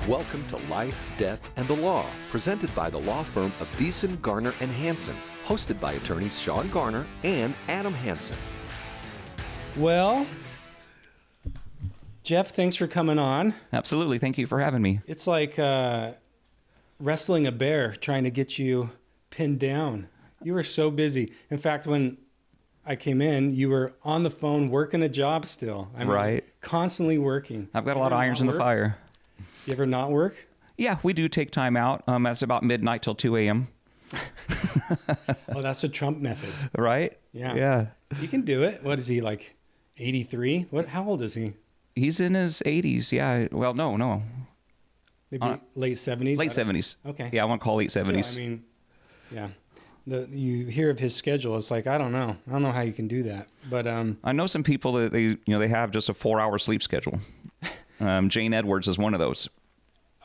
Welcome to Life, Death, and the Law, presented by the law firm of Deason, Garner, and Hansen, hosted by attorneys Sean Garner and Adam Hansen. Well, Jeff, thanks for coming on. Absolutely. Thank you for having me. It's like wrestling a bear, trying to get you pinned down. You were so busy. In fact, when I came in, you were on the phone working a job still. Right. Constantly working. I've got a lot of irons in the fire. You ever not work? Yeah, we do take time out. That's about midnight till 2 a.m. Oh, that's the Trump method. Right? Yeah. Yeah. You can do it. What is he, like 83? How old is he? He's in his 80s. Yeah. Well, no. Maybe late 70s? Late 70s. Okay. Yeah, I want to call late 70s. Still, I mean, yeah. You hear of his schedule. It's like, I don't know how you can do that. But I know some people that they have just a 4-hour sleep schedule. Jane Edwards is one of those.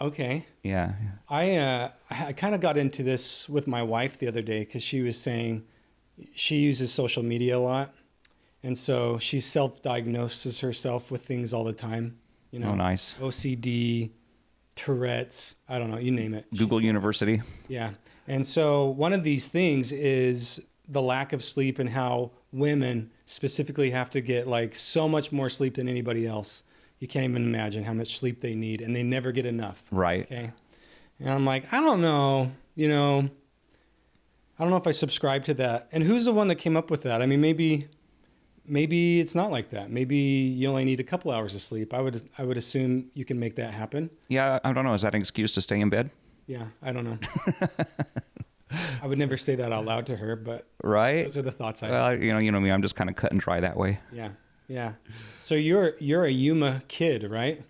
Okay. Yeah. I kind of got into this with my wife the other day because she was saying she uses social media a lot. And so she self-diagnoses herself with things all the time. You know, oh, nice. OCD, Tourette's, I don't know, you name it. Google University. Yeah. And so one of these things is the lack of sleep and how women specifically have to get like so much more sleep than anybody else. You can't even imagine how much sleep they need, and they never get enough. Right. Okay. And I'm like, I don't know, I don't know if I subscribe to that. And who's the one that came up with that? I mean, maybe it's not like that. Maybe you only need a couple hours of sleep. I would assume you can make that happen. Yeah, I don't know. Is that an excuse to stay in bed? Yeah, I don't know. I would never say that out loud to her, but right. Those are the thoughts I have. Well, you know me. I'm just kind of cut and dry that way. Yeah. So you're a Yuma kid, right?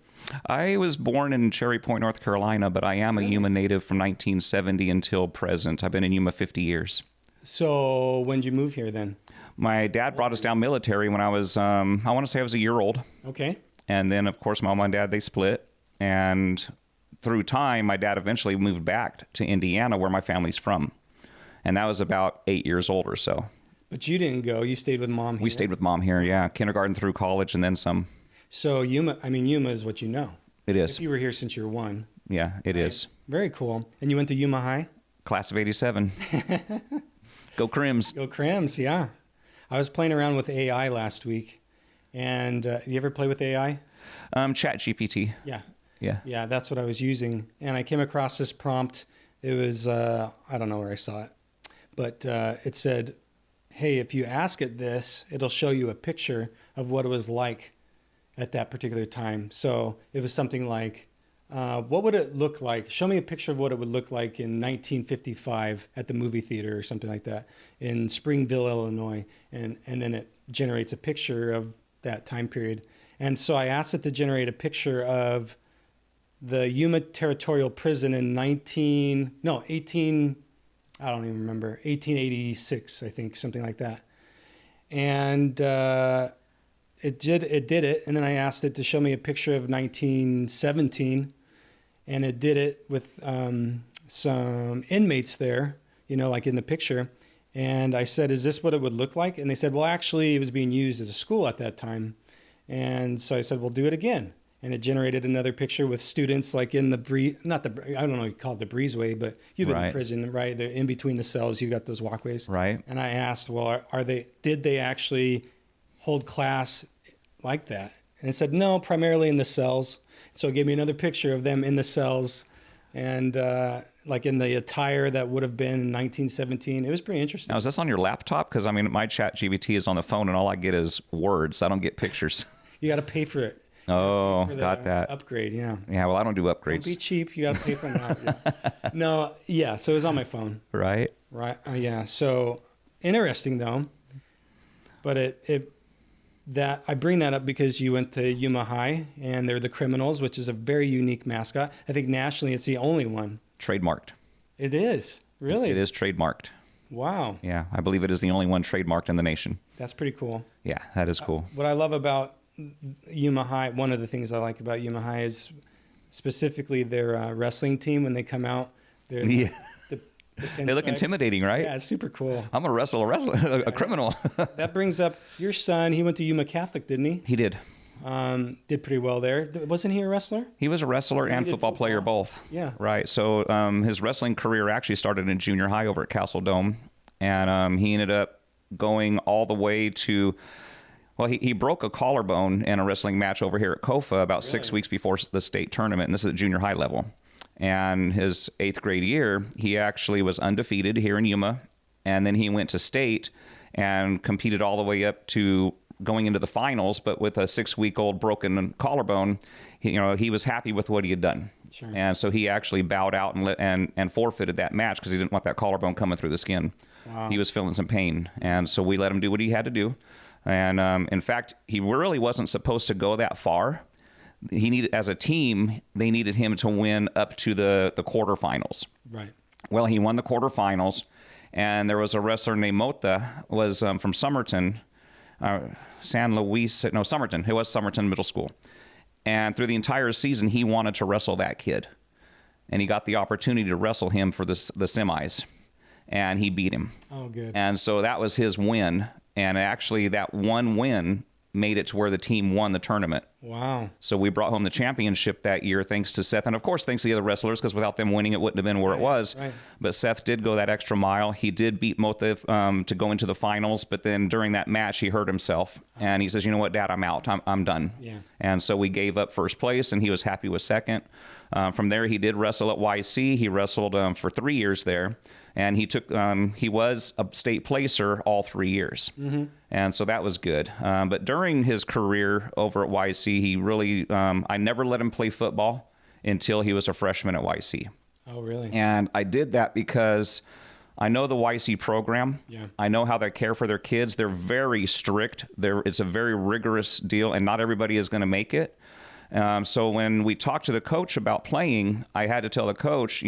I was born in Cherry Point, North Carolina, but I am a Yuma native from 1970 until present. I've been in Yuma 50 years. So when did you move here then? My dad brought us down military when I was, I want to say I was a year old. Okay. And then, of course, my mom and dad, they split. And through time, my dad eventually moved back to Indiana, where my family's from. And that was about 8 years old or so. But you didn't go. You stayed with mom here. We stayed with mom here, yeah. Kindergarten through college and then some. So Yuma is what you know. It is. If you were here since you were 1. Yeah, it is. Very cool. And you went to Yuma High? Class of 87. Go Crims. Go Crims, yeah. I was playing around with AI last week. And you ever play with AI? Chat GPT. Yeah. Yeah, that's what I was using. And I came across this prompt. It was, I don't know where I saw it. But it said, hey, if you ask it this, it'll show you a picture of what it was like at that particular time. So it was something like, what would it look like? Show me a picture of what it would look like in 1955 at the movie theater or something like that in Springville, Illinois. And then it generates a picture of that time period. And so I asked it to generate a picture of the Yuma Territorial Prison in 1886, I think, something like that. And it did it. And then I asked it to show me a picture of 1917. And it did it with some inmates there, like in the picture. And I said, is this what it would look like? And they said, well, actually, it was being used as a school at that time. And so I said, well, do it again. And it generated another picture with students like in the I don't know, you call it the breezeway, but you've been in prison, right? They're in between the cells. You've got those walkways. Right. And I asked, well, did they actually hold class like that? And it said, no, primarily in the cells. So it gave me another picture of them in the cells and like in the attire that would have been in 1917. It was pretty interesting. Now, is this on your laptop? Because, my chat GBT is on the phone and all I get is words. I don't get pictures. You got to pay for it. Oh, got that. Upgrade, yeah. Yeah, well, I don't do upgrades. Don't be cheap. You got to pay for that. Yeah. No, yeah, so it was on my phone. Right. Yeah, so interesting, though. But I bring that up because you went to Yuma High, and they're the Criminals, which is a very unique mascot. I think nationally it's the only one. Trademarked. It is? Really? It is trademarked. Wow. Yeah, I believe it is the only one trademarked in the nation. That's pretty cool. Yeah, that is cool. What I love about Yuma High, one of the things I like about Yuma High is specifically their wrestling team. When they come out, they're the they look intimidating, right? Yeah, it's super cool. I'm a wrestler, a criminal. That brings up your son. He went to Yuma Catholic, didn't he? He did. Did pretty well there. Wasn't he a wrestler? He was a wrestler and football player both. Yeah. Right. So his wrestling career actually started in junior high over at Castle Dome. And he ended up going all the way to, well, he broke a collarbone in a wrestling match over here at KOFA about 6 weeks before the state tournament. And this is at junior high level. And his 8th grade year, he actually was undefeated here in Yuma. And then he went to state and competed all the way up to going into the finals. But with a 6-week-old broken collarbone, he was happy with what he had done. Sure. And so he actually bowed out and forfeited that match because he didn't want that collarbone coming through the skin. Wow. He was feeling some pain. And so we let him do what he had to do. And in fact, he really wasn't supposed to go that far. As a team, they needed him to win up to the quarterfinals. Right. Well, he won the quarterfinals, and there was a wrestler named Mota, was from Somerton, Somerton. It was Somerton Middle School. And through the entire season, he wanted to wrestle that kid. And he got the opportunity to wrestle him for the semis. And he beat him. Oh, good. And so that was his win. And actually, that one win made it to where the team won the tournament. Wow. So we brought home the championship that year thanks to Seth. And of course, thanks to the other wrestlers, because without them winning, it wouldn't have been where it was. Right. But Seth did go that extra mile. He did beat Mota to go into the finals. But then during that match, he hurt himself. And he says, you know what, Dad, I'm out. I'm done. Yeah. And so we gave up first place, and he was happy with second. From there, he did wrestle at YC. He wrestled for 3 years there. And he was a state placer all 3 years. Mm-hmm. And so that was good. But during his career over at YC, he really, I never let him play football until he was a freshman at YC. Oh, really? And I did that because I know the YC program. Yeah. I know how they care for their kids. They're very strict. It's a very rigorous deal, and not everybody is going to make it. So when we talked to the coach about playing, I had to tell the coach,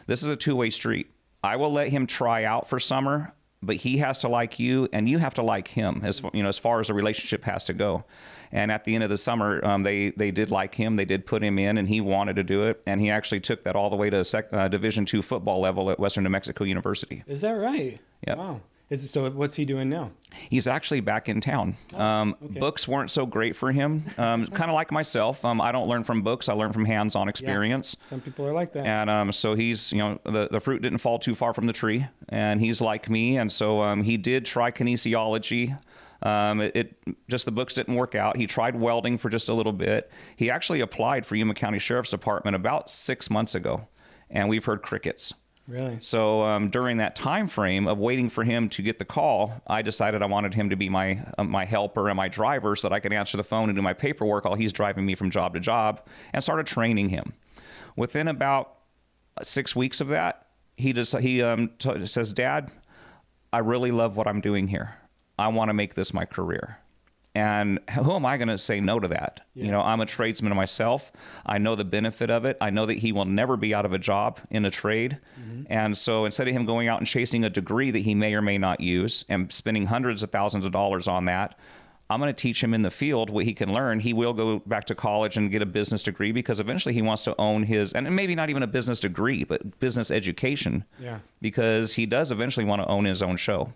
this is a two-way street. I will let him try out for summer, but he has to like you, and you have to like him, as far as the relationship has to go. And at the end of the summer, they did like him. They did put him in, and he wanted to do it. And he actually took that all the way to Division II football level at Western New Mexico University. Is that right? Yeah. Wow. So what's he doing now? He's actually back in town. Okay. Books weren't so great for him. Kind of like myself. I don't learn from books. I learn from hands-on experience. Yeah. Some people are like that. And so he's, the fruit didn't fall too far from the tree. And he's like me. And so he did try kinesiology. Just the books didn't work out. He tried welding for just a little bit. He actually applied for Yuma County Sheriff's Department about 6 months ago. And we've heard crickets. Really? So during that time frame of waiting for him to get the call, I decided I wanted him to be my helper and my driver so that I could answer the phone and do my paperwork while he's driving me from job to job, and started training him. Within about 6 weeks of that, he says, Dad, I really love what I'm doing here. I want to make this my career. And who am I going to say no to that? Yeah. I'm a tradesman myself. I know the benefit of it. I know that he will never be out of a job in a trade. Mm-hmm. And so instead of him going out and chasing a degree that he may or may not use and spending hundreds of thousands of dollars on that, I'm going to teach him in the field what he can learn. He will go back to college and get a business degree because eventually he wants to own his, and maybe not even a business degree, but business education. Yeah. Because he does eventually want to own his own show.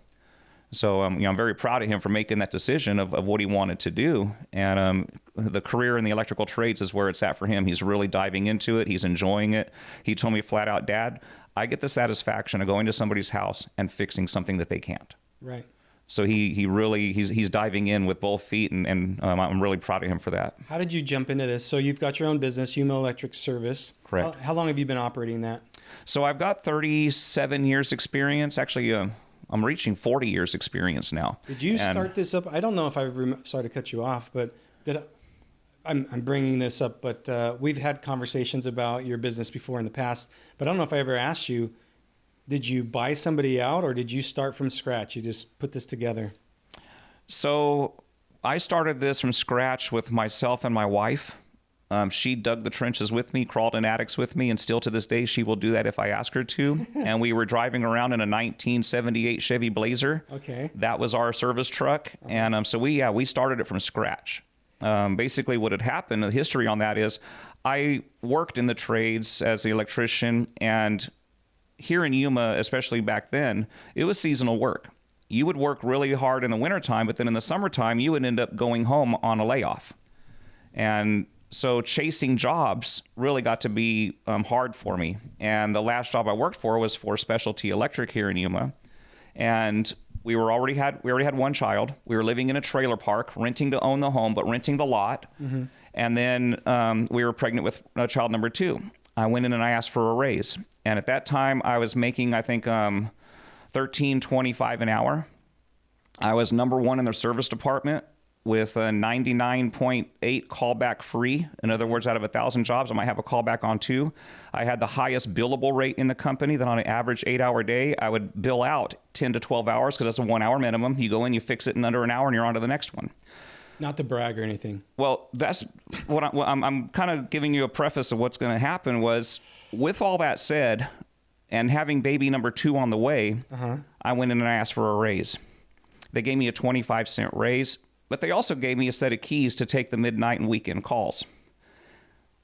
So, I'm very proud of him for making that decision of what he wanted to do. And the career in the electrical trades is where it's at for him. He's really diving into it. He's enjoying it. He told me flat out, Dad, I get the satisfaction of going to somebody's house and fixing something that they can't. Right. So he's diving in with both feet, and I'm really proud of him for that. How did you jump into this? So you've got your own business, Yuma Electric Service. Correct. How long have you been operating that? So I've got 37 years experience. Actually, I'm reaching 40 years experience now. Did you start this up? I don't know if sorry to cut you off, but I'm bringing this up, but we've had conversations about your business before in the past, but I don't know if I ever asked you, did you buy somebody out or did you start from scratch? You just put this together? So I started this from scratch with myself and my wife. She dug the trenches with me, crawled in attics with me, and still to this day, she will do that if I ask her to. And we were driving around in a 1978 Chevy Blazer. Okay. That was our service truck. And so we started it from scratch. Basically, what had happened, the history on that is I worked in the trades as the electrician. And here in Yuma, especially back then, it was seasonal work. You would work really hard in the wintertime, but then in the summertime, you would end up going home on a layoff. And so chasing jobs really got to be hard for me. And the last job I worked for was for Specialty Electric here in Yuma. And we already had one child. We were living in a trailer park, renting to own the home, but renting the lot. Mm-hmm. And then we were pregnant with child number 2. I went in and I asked for a raise. And at that time, I was making, I think, $13.25 an hour. I was number 1 in the service department with a 99.8 callback free. In other words, out of 1,000 jobs, I might have a callback on 2. I had the highest billable rate in the company. That on an average 8-hour day, I would bill out 10 to 12 hours because that's a 1-hour minimum. You go in, you fix it in under an hour, and you're on to the next one. Not to brag or anything. Well, that's what I'm kind of giving you a preface of what's going to happen was, with all that said, and having baby number 2 on the way, I went in and I asked for a raise. They gave me a 25-cent raise, but they also gave me a set of keys to take the midnight and weekend calls.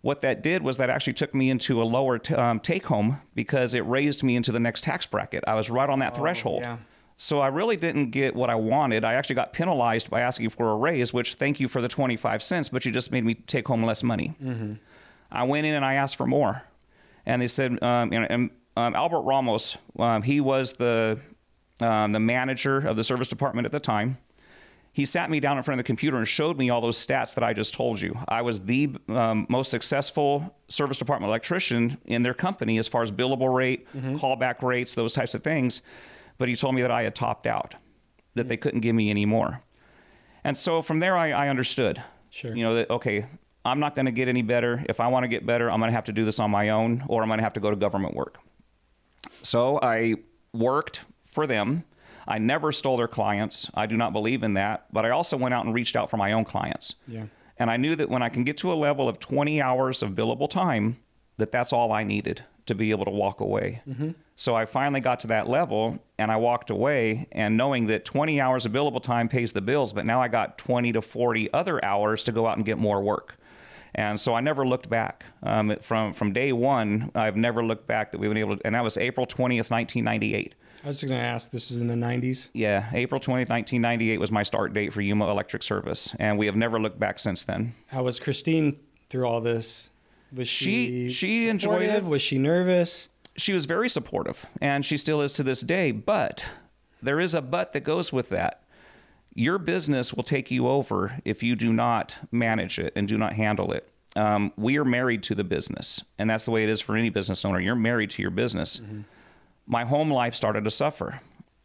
What that did was that actually took me into a lower take-home because it raised me into the next tax bracket. I was right on that threshold. Yeah. So I really didn't get what I wanted. I actually got penalized by asking for a raise, which thank you for the 25 cents, but you just made me take home less money. Mm-hmm. I went in and I asked for more. And they said, Albert Ramos, he was the manager of the service department at the time. He sat me down in front of the computer and showed me all those stats that I just told you. I was the most successful service department electrician in their company as far as billable rate, callback rates, those types of things. But he told me that I had topped out, that they couldn't give me any more. And so from there, I understood, that, okay, I'm not going to get any better. If I want to get better, I'm going to have to do this on my own, or I'm going to have to go to government work. So I worked for them. I never stole their clients. I do not believe in that. But I also went out and reached out for my own clients. Yeah. And I knew that when I can get to a level of 20 hours of billable time, that's all I needed to be able to walk away. Mm-hmm. So I finally got to that level and I walked away, and knowing that 20 hours of billable time pays the bills, but now I got 20 to 40 other hours to go out and get more work. And so I never looked back. From day one, I've never looked back that we've been able to, and that was April 20th, 1998. I was just going to ask, this was in the 90s? Yeah, April 20th, 1998 was my start date for Yuma Electric Service, and we have never looked back since then. How was Christine through all this? Was she enjoyed it? Was she nervous? She was very supportive, and she still is to this day, but there is a but that goes with that. Your business will take you over if you do not manage it and do not handle it. We are married to the business, and that's the way it is for any business owner. You're married to your business. Mm-hmm. My home life started to suffer,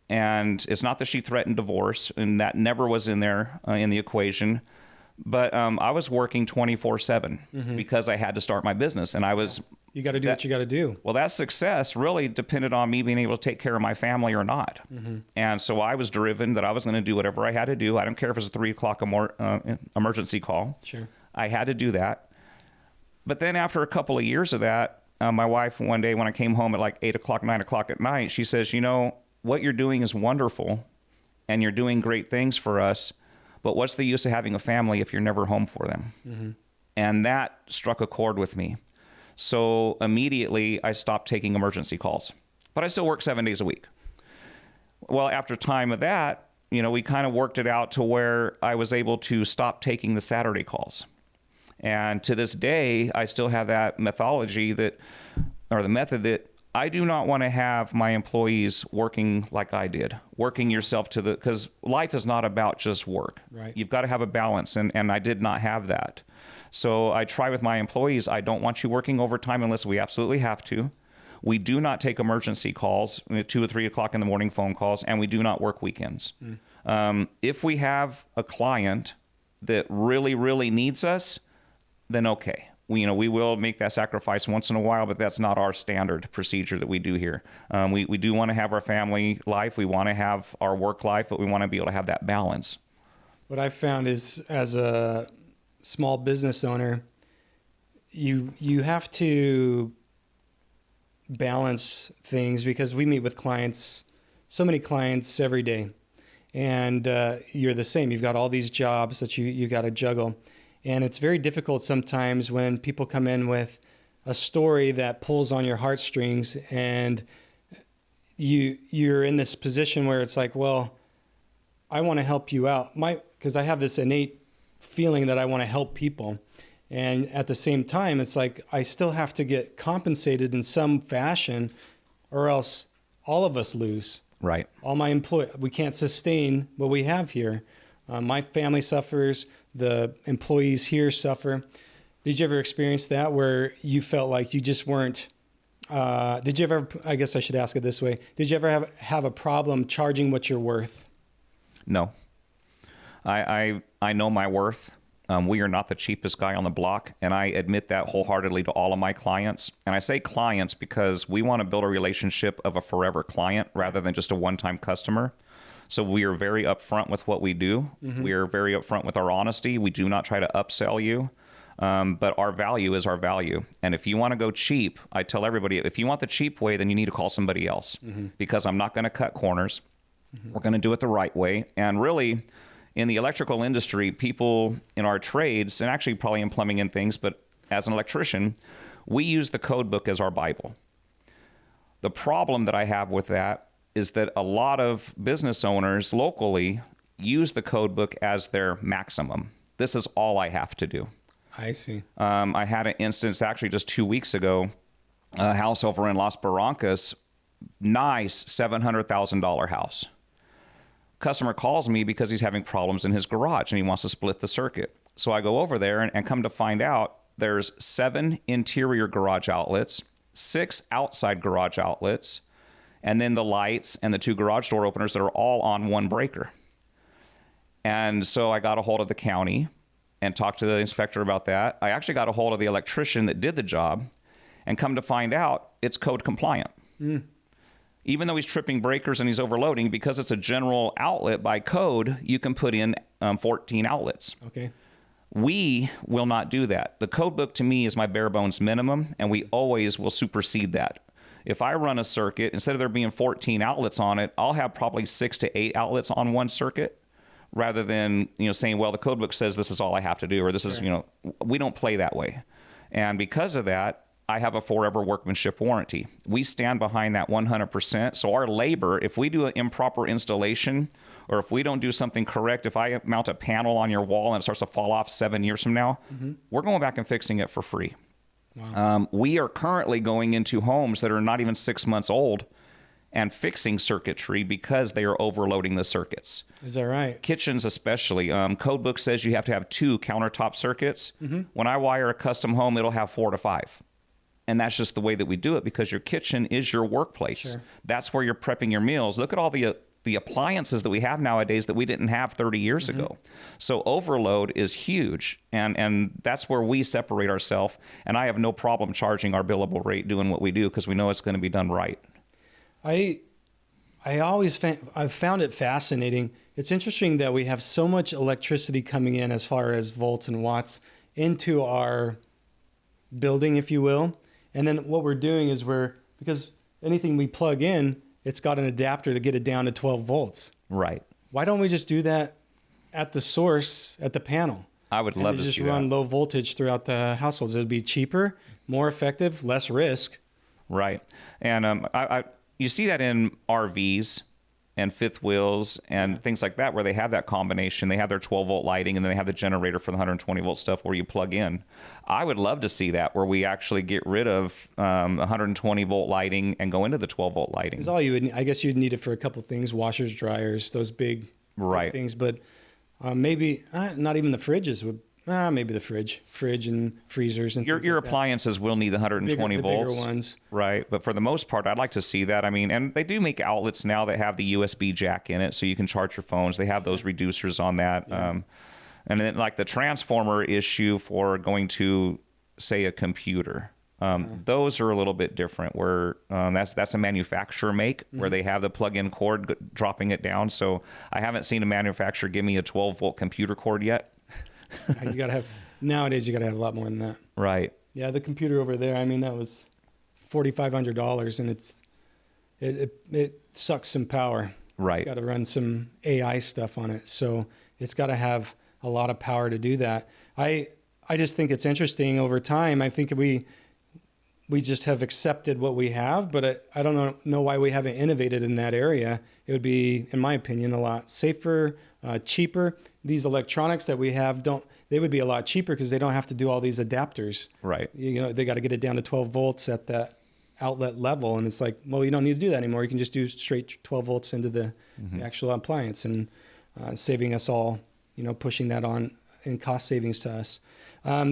and it's not that she threatened divorce, and that never was in there in the equation. But I was working 24/7 because I had to start my business, and I was. You got to do what you got to do. Well, that success really depended on me being able to take care of my family or not. Mm-hmm. And so I was driven that I was going to do whatever I had to do. I don't care if it was a 3 o'clock emergency call. Sure. I had to do that. But then after a couple of years of that, my wife, one day when I came home at like 8 o'clock, 9 o'clock at night, she says, what you're doing is wonderful and you're doing great things for us. But what's the use of having a family if you're never home for them? Mm-hmm. And that struck a chord with me. So immediately I stopped taking emergency calls, but I still work 7 days a week. Well, after time of that, we kind of worked it out to where I was able to stop taking the Saturday calls. And to this day, I still have that the method that I do not want to have my employees working like I did, working yourself because life is not about just work. Right. You've got to have a balance, and I did not have that. So I try with my employees, I don't want you working overtime unless we absolutely have to. We do not take emergency calls, 2 or 3 o'clock in the morning phone calls, and we do not work weekends. If we have a client that really, really needs us, then okay. We will make that sacrifice once in a while, but that's not our standard procedure that we do here. We do want to have our family life. We want to have our work life, but we want to be able to have that balance. What I've found is, as a small business owner, you have to balance things, because we meet with clients, so many clients every day, and you're the same. You've got all these jobs that you got to juggle, and it's very difficult sometimes when people come in with a story that pulls on your heartstrings, and you're in this position where it's like, well, I want to help you out, because I have this innate feeling that I want to help people. And at the same time, it's like I still have to get compensated in some fashion, or else all of us lose. Right. All my we can't sustain what we have here. My family suffers. The employees here suffer. Did you ever experience that where you felt like you just weren't? Did you ever? I guess I should ask it this way. Did you ever have a problem charging what you're worth? No. I know my worth. We are not the cheapest guy on the block, and I admit that wholeheartedly to all of my clients. And I say clients because we want to build a relationship of a forever client rather than just a one-time customer. So we are very upfront with what we do. Mm-hmm. We are very upfront with our honesty. We do not try to upsell you, but our value is our value. And if you want to go cheap, I tell everybody, if you want the cheap way, then you need to call somebody else, because I'm not going to cut corners. We're going to do it the right way. And really, in the electrical industry, people in our trades, and actually probably in plumbing and things, but as an electrician, we use the code book as our Bible. The problem that I have with that is that a lot of business owners locally use the code book as their maximum. This is all I have to do. I see. I had an instance actually just 2 weeks ago, a house over in Las Barrancas, nice $700,000 house. Customer calls me because he's having problems in his garage and he wants to split the circuit. So I go over there and come to find out there's 7 interior garage outlets, 6 outside garage outlets, and then the lights and the 2 garage door openers that are all on one breaker. And so I got a hold of the county and talked to the inspector about that. I actually got a hold of the electrician that did the job, and come to find out it's code compliant. Even though he's tripping breakers and he's overloading, because it's a general outlet by code, you can put in 14 outlets. Okay. We will not do that. The code book to me is my bare bones minimum, and we always will supersede that. If I run a circuit, instead of there being 14 outlets on it, I'll have probably 6 to 8 outlets on one circuit, rather than, saying, well, the code book says this is all I have to do, or this is, we don't play that way. And because of that, I have a forever workmanship warranty. We stand behind that 100%. So our labor, if we do an improper installation, or if we don't do something correct, if I mount a panel on your wall and it starts to fall off 7 years from now, we're going back and fixing it for free. Wow. We are currently going into homes that are not even 6 months old and fixing circuitry because they are overloading the circuits. Is that right? Kitchens especially. Code book says you have to have 2 countertop circuits. When I wire a custom home, it'll have 4 to 5. And that's just the way that we do it, because your kitchen is your workplace. Sure. That's where you're prepping your meals. Look at all the appliances that we have nowadays that we didn't have 30 years ago. So overload is huge, and that's where we separate ourselves. And I have no problem charging our billable rate doing what we do, because we know it's going to be done right. I've found it fascinating. It's interesting that we have so much electricity coming in, as far as volts and watts, into our building, if you will. And then what we're doing is because anything we plug in, it's got an adapter to get it down to 12 volts. Right. Why don't we just do that at the source, at the panel? I would love to see that. Just run low voltage throughout the households. It'd be cheaper, more effective, less risk. Right. And you see that in RVs and fifth wheels and things like that, where they have that combination. They have their 12-volt lighting, and then they have the generator for the 120-volt stuff where you plug in. I would love to see that, where we actually get rid of 120-volt lighting and go into the 12-volt lighting. Because all you would, I guess you'd need it for a couple things: washers, dryers, those big things. But maybe not even the fridges would. Maybe the fridge and freezers and your appliances will need the 120 volts, bigger ones, right? But for the most part, I'd like to see that. I mean, and they do make outlets now that have the USB jack in it, so you can charge your phones. They have those reducers on that, and then like the transformer issue for going to, say, a computer. Those are a little bit different, where that's a manufacturer make, where they have the plug-in cord dropping it down. So I haven't seen a manufacturer give me a 12-volt computer cord yet. Nowadays you got to have a lot more than that. Right. Yeah, the computer over there, I mean, that was $4,500, and it sucks some power. Right. It's got to run some AI stuff on it, so it's got to have a lot of power to do that. I just think it's interesting over time. I think we just have accepted what we have, but I don't know why we haven't innovated in that area. It would be, in my opinion, a lot safer, cheaper. These electronics that we have they would be a lot cheaper because they don't have to do all these adapters. Right. You know, they got to get it down to 12 volts at that outlet level. And it's like, well, you don't need to do that anymore. You can just do straight 12 volts into the actual appliance, and saving us all, you know, pushing that on in cost savings to us.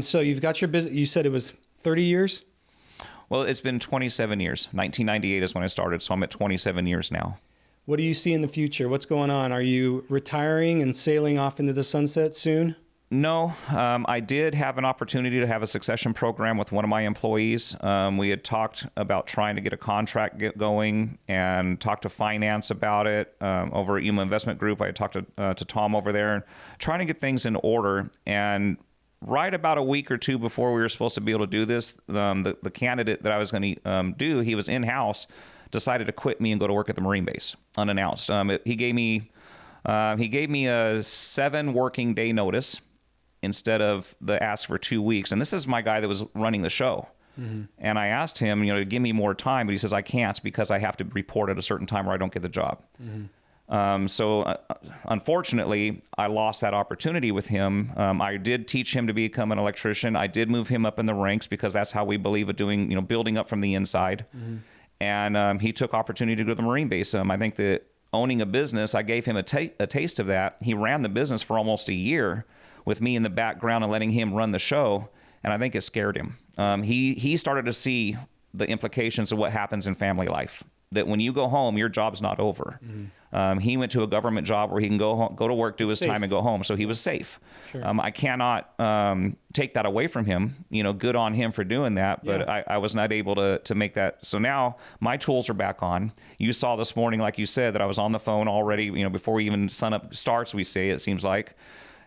So you've got your business, you said it was 30 years? Well, it's been 27 years. 1998 is when I started, so I'm at 27 years now. What do you see in the future? What's going on? Are you retiring and sailing off into the sunset soon? No, I did have an opportunity to have a succession program with one of my employees. We had talked about trying to get a contract going and talked to finance about it over at Yuma Investment Group. I had talked to Tom over there, trying to get things in order. And right about a week or two before we were supposed to be able to do this, the candidate that I was going to do, he was in-house, decided to quit me and go to work at the Marine base unannounced. He gave me a 7 working day notice instead of the ask for 2 weeks. And this is my guy that was running the show. Mm-hmm. And I asked him, you know, to give me more time, but he says, I can't because I have to report at a certain time or I don't get the job. Mm-hmm. So unfortunately, I lost that opportunity with him. I did teach him to become an electrician. I did move him up in the ranks because that's how we believe in doing, you know, building up from the inside. Mm-hmm. And he took opportunity to go to the Marine base. I think that owning a business, I gave him a taste of that. He ran the business for almost a year with me in the background and letting him run the show. And I think it scared him. He started to see the implications of what happens in family life, that when you go home, your job's not over. Mm-hmm. He went to a government job where he can go to work, do his time, and go home. So he was safe. Sure. I cannot take that away from him. You know, good on him for doing that. But yeah. I was not able to make that. So now my tools are back on. You saw this morning, like you said, that I was on the phone already, you know, before even sun up starts, we say, it seems like.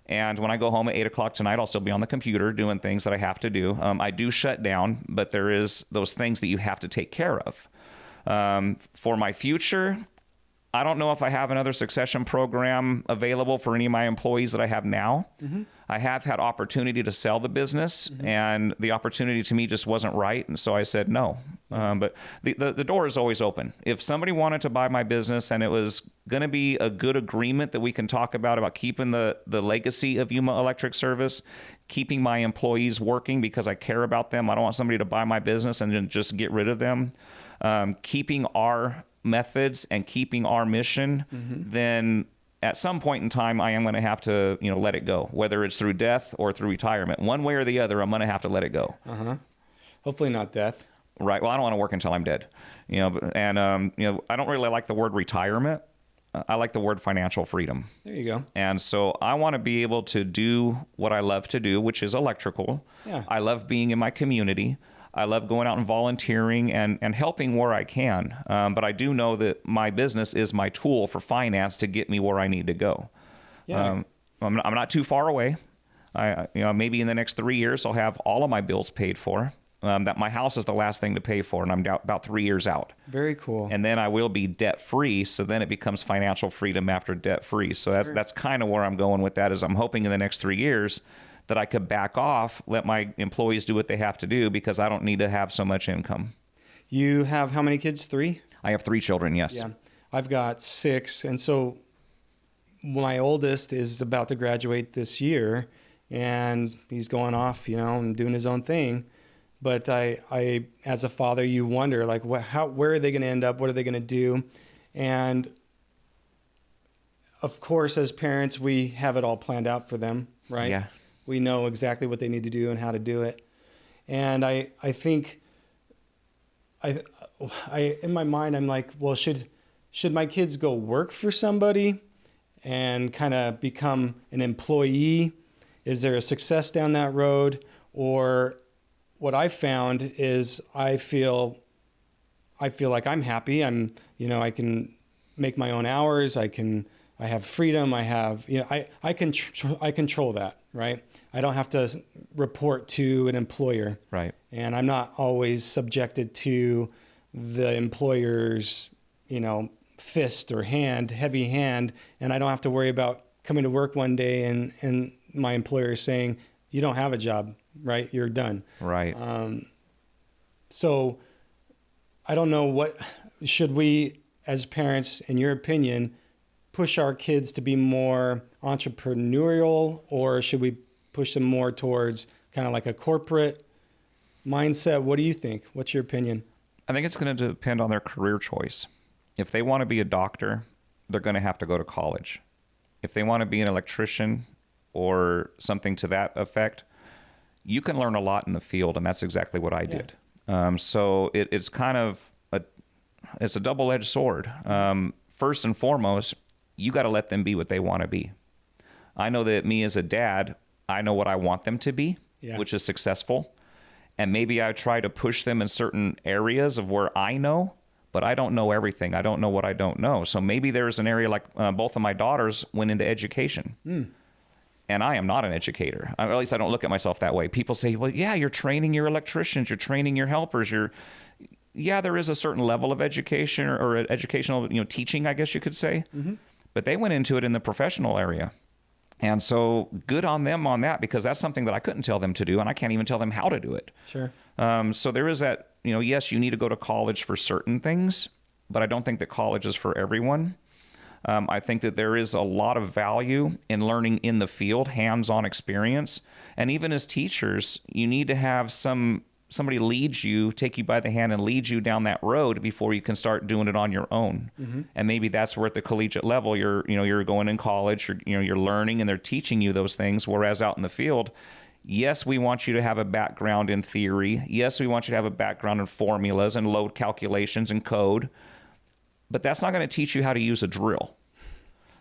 And when I go home at 8 o'clock tonight, I'll still be on the computer doing things that I have to do. I do shut down, but there is those things that you have to take care of. For my future, I don't know if I have another succession program available for any of my employees that I have now. Mm-hmm. I have had opportunity to sell the business, mm-hmm. and the opportunity to me just wasn't right. And so I said no. But the door is always open. If somebody wanted to buy my business and it was going to be a good agreement that we can talk about keeping the legacy of Yuma Electric Service, keeping my employees working because I care about them. I don't want somebody to buy my business and then just get rid of them. Keeping our methods and keeping our mission, mm-hmm. then at some point in time, I am going to have to, you know, let it go, whether it's through death or through retirement. One way or the other, I'm going to have to let it go. Uh-huh. Hopefully not death. Right. Well, I don't want to work until I'm dead, you know, and, you know, I don't really like the word retirement. I like the word financial freedom. There you go. And so I want to be able to do what I love to do, which is electrical. Yeah. I love being in my community. I love going out and volunteering and helping where I can. But I do know that my business is my tool for finance to get me where I need to go. Yeah. I'm not too far away. Maybe in the next 3 years, I'll have all of my bills paid for. That my house is the last thing to pay for, and I'm about 3 years out. Very cool. And then I will be debt free. So then it becomes financial freedom after debt free. So that's kind of where I'm going with that. Is I'm hoping in the next 3 years that I could back off, let my employees do what they have to do because I don't need to have so much income. You have how many kids? 3? I have 3 children, yes. Yeah. I've got 6. And so my oldest is about to graduate this year, and he's going off, you know, and doing his own thing. But I as a father, you wonder, like, where are they going to end up? What are they going to do? And of course, as parents, we have it all planned out for them, right? Yeah. We know exactly what they need to do and how to do it. And I think I in my mind, I'm like, well, should my kids go work for somebody and kind of become an employee? Is there a success down that road? Or what I found is I feel like I'm happy. I can make my own hours. I have freedom. I control that, right? I don't have to report to an employer. Right. And I'm not always subjected to the employer's, fist or heavy hand. And I don't have to worry about coming to work one day and my employer saying, you don't have a job, right? You're done. Right. So I don't know, what should we as parents, in your opinion, push our kids to be more entrepreneurial, or should we push them more towards kind of like a corporate mindset? What do you think? What's your opinion? I think it's going to depend on their career choice. If they want to be a doctor, they're going to have to go to college. If they want to be an electrician or something to that effect, you can learn a lot in the field, and that's exactly what I did. So it's kind of it's a double-edged sword. First and foremost, you got to let them be what they want to be. I know that me as a dad, I know what I want them to be, which is successful. And maybe I try to push them in certain areas of where I know, but I don't know everything. I don't know what I don't know. So maybe there's an area like both of my daughters went into education. And I am not an educator. Or at least I don't look at myself that way. People say, well, yeah, you're training your electricians, you're training your helpers, yeah, there is a certain level of education or educational, teaching, I guess you could say. But they went into it in the professional area. And so good on them on that, because that's something that I couldn't tell them to do, and I can't even tell them how to do it. Sure. So there is that, yes, you need to go to college for certain things, but I don't think that college is for everyone. I think that there is a lot of value in learning in the field, hands-on experience. And even as teachers, you need to have somebody lead you, take you by the hand and lead you down that road before you can start doing it on your own. And maybe that's where at the collegiate level, you're going in college, you're learning and they're teaching you those things. Whereas out in the field, yes, we want you to have a background in theory. Yes, we want you to have a background in formulas and load calculations and code. But that's not going to teach you how to use a drill.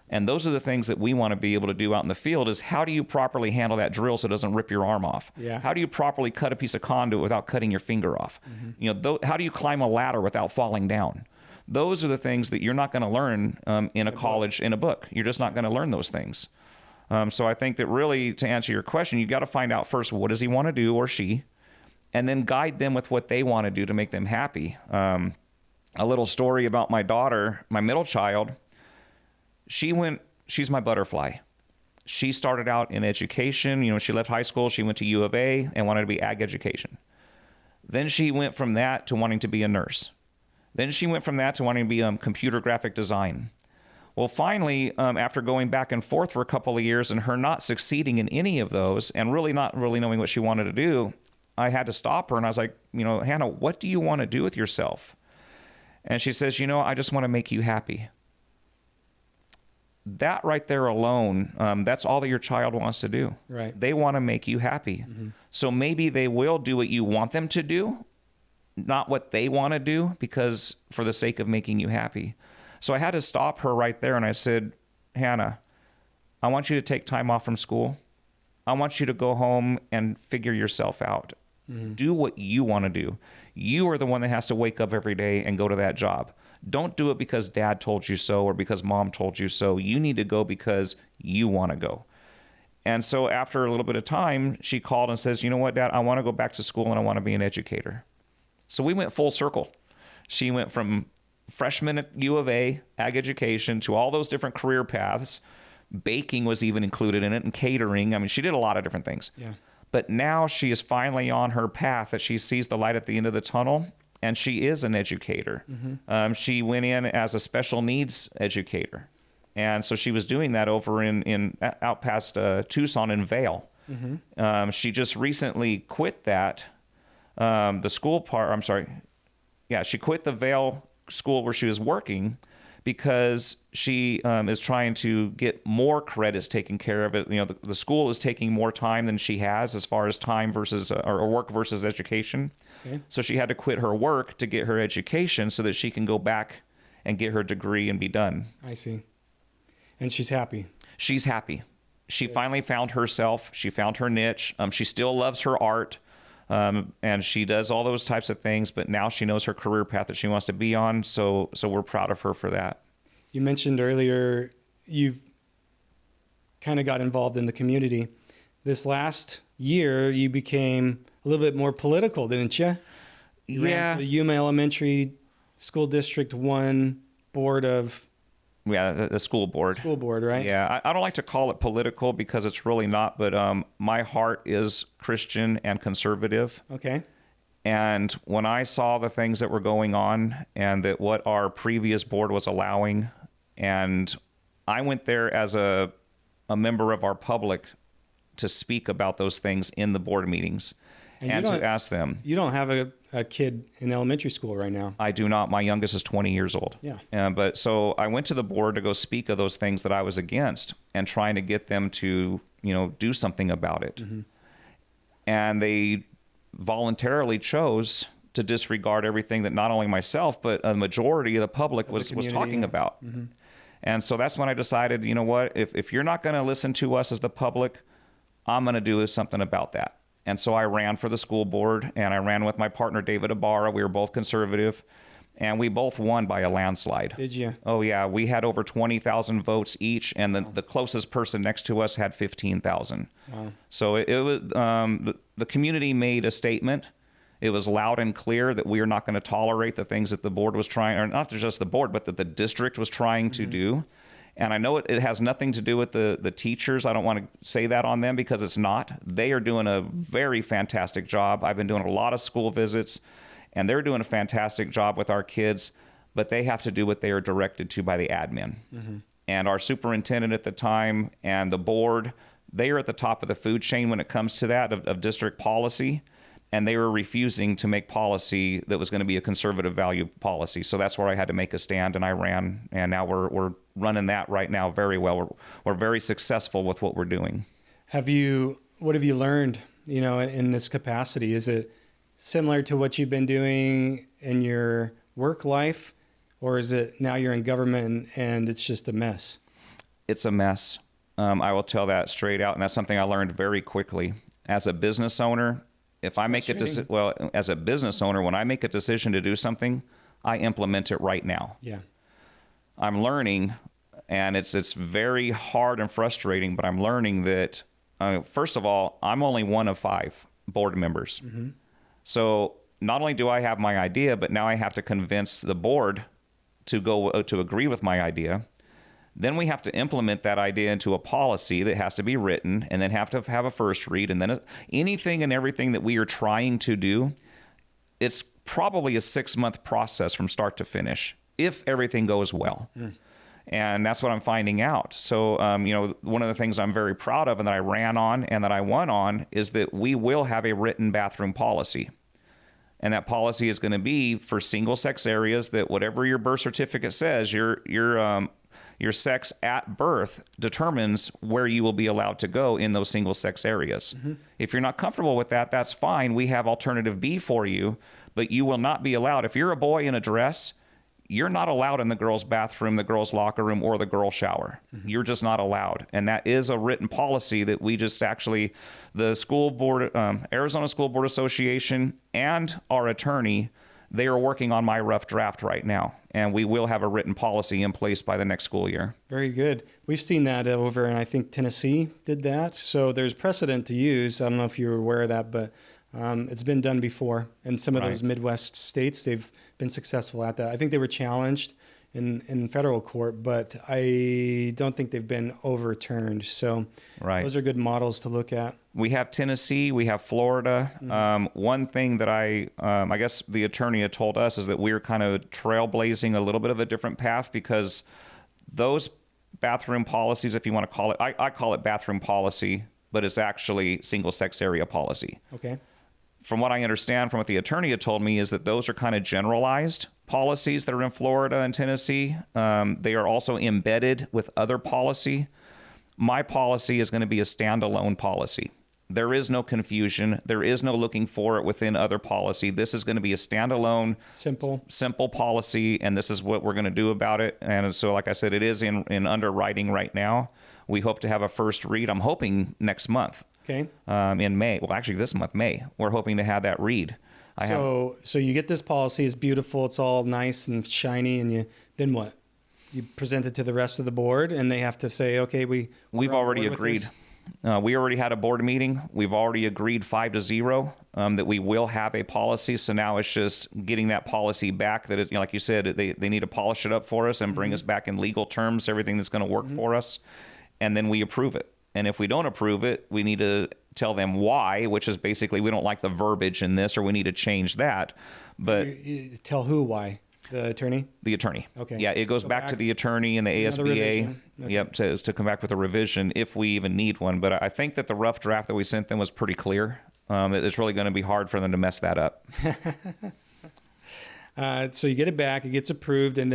And those are the things that we want to be able to do out in the field, is how do you properly handle that drill so it doesn't rip your arm off? How do you properly cut a piece of conduit without cutting your finger off? How do you climb a ladder without falling down? Those are the things that you're not going to learn in a college, in a book. You're just not going to learn those things. So I think that really, to answer your question, you got to find out first, what does he want to do, or she, and then guide them with what they want to do to make them happy. A little story about my daughter, my middle child. She's my butterfly. She started out in education. She left high school. She went to U of A and wanted to be ag education. Then she went from that to wanting to be a nurse. Then she went from that to wanting to be computer graphic design. Well, finally, after going back and forth for a couple of years and her not succeeding in any of those and really not really knowing what she wanted to do, I had to stop her. And I was like, Hannah, what do you want to do with yourself? And she says, I just want to make you happy. That right there alone, that's all that your child wants to do. Right. They want to make you happy. So maybe they will do what you want them to do, not what they want to do, because for the sake of making you happy. So I had to stop her right there, and I said, Hannah, I want you to take time off from school. I want you to go home and figure yourself out. Do what you want to do. You are the one that has to wake up every day and go to that job. Don't do it because dad told you so or because mom told you so. You need to go because you want to go. And so after a little bit of time, she called and says, you know what, Dad, I want to go back to school and I want to be an educator. So we went full circle. She went from freshman at U of A, ag education, to all those different career paths. Baking was even included in it, and catering. I mean, she did a lot of different things. But now she is finally on her path that she sees the light at the end of the tunnel. And she is an educator. She went in as a special needs educator. And so she was doing that over in out past Tucson in Vail. She just recently quit that, the school part, I'm sorry. Yeah, she quit the Vail school where she was working because she is trying to get more credits taken care of it. The school is taking more time than she has as far as time versus or work versus education. So she had to quit her work to get her education so that she can go back and get her degree and be done. I see. And she's happy. She's happy. She finally found herself. She found her niche. She still loves her art. And she does all those types of things, but now she knows her career path that she wants to be on. So we're proud of her for that. You mentioned earlier you've kind of got involved in the community. This last year, you became a little bit more political, didn't you? You ran for the Yuma Elementary School District 1 Board of... Yeah, the school board. School board, right? Yeah, I don't like to call it political because it's really not, but my heart is Christian and conservative. Okay. And when I saw the things that were going on and that what our previous board was allowing, and I went there as a member of our public to speak about those things in the board meetings and to ask them. You don't have a kid in elementary school right now. I do not. My youngest is 20 years old. Yeah. But so I went to the board to go speak of those things that I was against and trying to get them to, do something about it. Mm-hmm. And they voluntarily chose to disregard everything that not only myself, but a majority of the public was talking about. Mm-hmm. And so that's when I decided, you know what, if you're not going to listen to us as the public, I'm going to do something about that. And so I ran for the school board, and I ran with my partner, David Ibarra. We were both conservative, and we both won by a landslide. Did you? Oh, yeah. We had over 20,000 votes each, and the closest person next to us had 15,000. Wow. So it was the community made a statement. It was loud and clear that we are not going to tolerate the things that the board was trying, or not just the board, but that the district was trying to do. And I know it has nothing to do with the teachers. I don't want to say that on them because it's not. They are doing a very fantastic job. I've been doing a lot of school visits, and they're doing a fantastic job with our kids, but they have to do what they are directed to by the admin. Mm-hmm. And our superintendent at the time and the board, they are at the top of the food chain when it comes to that of district policy. And they were refusing to make policy that was going to be a conservative value policy. So that's where I had to make a stand, and I ran. And now we're running that right now very well. We're very successful with what we're doing. What have you learned, in this capacity? Is it similar to what you've been doing in your work life, or is it now you're in government and it's just a mess? It's a mess. I will tell that straight out, and that's something I learned very quickly. As a business owner, if I make as a business owner, when I make a decision to do something, I implement it right now. Yeah. I'm learning, and it's very hard and frustrating, but I'm learning that, first of all, I'm only one of 5 board members. Mm-hmm. So not only do I have my idea, but now I have to convince the board to agree with my idea. Then we have to implement that idea into a policy that has to be written, and then have to have a first read. And then anything and everything that we are trying to do, it's probably a 6-month process from start to finish, if everything goes well. Mm. And that's what I'm finding out. So, one of the things I'm very proud of and that I ran on and that I won on is that we will have a written bathroom policy. And that policy is going to be for single-sex areas that whatever your birth certificate says, your sex at birth determines where you will be allowed to go in those single-sex areas. Mm-hmm. If you're not comfortable with that, that's fine. We have alternative B for you, but you will not be allowed. If you're a boy in a dress, you're not allowed in the girls' bathroom, the girls' locker room, or the girls' shower. Mm-hmm. You're just not allowed. And that is a written policy that we just actually, the school board, Arizona School Board Association and our attorney, they are working on my rough draft right now, and we will have a written policy in place by the next school year. Very good. We've seen that over, and I think Tennessee did that. So there's precedent to use. I don't know if you're aware of that, but it's been done before. In some of those Midwest states, they've been successful at that. I think they were challenged in federal court, but I don't think they've been overturned. So those are good models to look at. We have Tennessee, we have Florida. Mm-hmm. One thing that I guess the attorney had told us is that we were kind of trailblazing a little bit of a different path, because those bathroom policies, if you want to call it, I call it bathroom policy, but it's actually single-sex area policy. Okay. From what I understand from what the attorney had told me is that those are kind of generalized policies that are in Florida and Tennessee. They are also embedded with other policy. My policy is going to be a standalone policy. There is no confusion. There is no looking for it within other policy. This is going to be a standalone, simple policy, and this is what we're going to do about it. And so, like I said, it is in underwriting right now. We hope to have a first read. I'm hoping next month. Okay. In May. Well, actually, this month, May. We're hoping to have that read. So you get this policy. It's beautiful. It's all nice and shiny. And then what? You present it to the rest of the board, and they have to say, okay, we've already agreed. We already had a board meeting. We've already agreed 5-0 that we will have a policy. So now it's just getting that policy back. That like you said, they need to polish it up for us and bring us back in legal terms, everything that's going to work for us, and then we approve it. And if we don't approve it, we need to tell them why, which is basically we don't like the verbiage in this or we need to change that. But You tell who why? The attorney? the attorney. Okay. Yeah, it goes back to the attorney and the Another ASBA. revision. Okay. Yep, to come back with a revision if we even need one. But I think that the rough draft that we sent them was pretty clear. It's really going to be hard for them to mess that up. So you get it back, it gets approved, and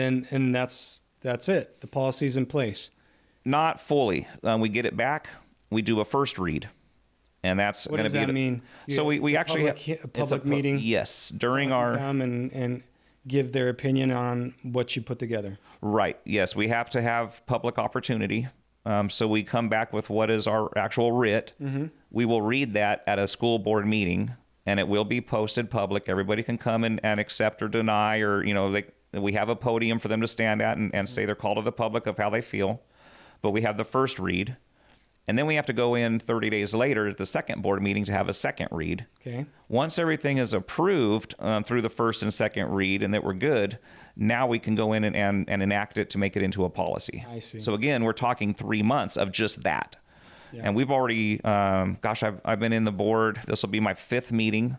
that's it. The policy's in place. Not fully. We get it back. We do a first read. And that's What going does to be that mean? So we actually a have public meeting. Yes, during Someone our can come and give their opinion on what you put together. right. Yes, we have to have public opportunity. So we come back with what is our actual writ. Mm-hmm. We will read that at a school board meeting, and it will be posted public. Everybody can come and accept or deny, or we have a podium for them to stand at and say their call to the public of how they feel. But we have the first read. And then we have to go in 30 days later at the second board meeting to have a second read. Okay. Once everything is approved through the first and second read and that we're good, now we can go in and enact it to make it into a policy. I see. So again, we're talking 3 months of just that. Yeah. And we've already, I've been in the board. This will be my 5th meeting.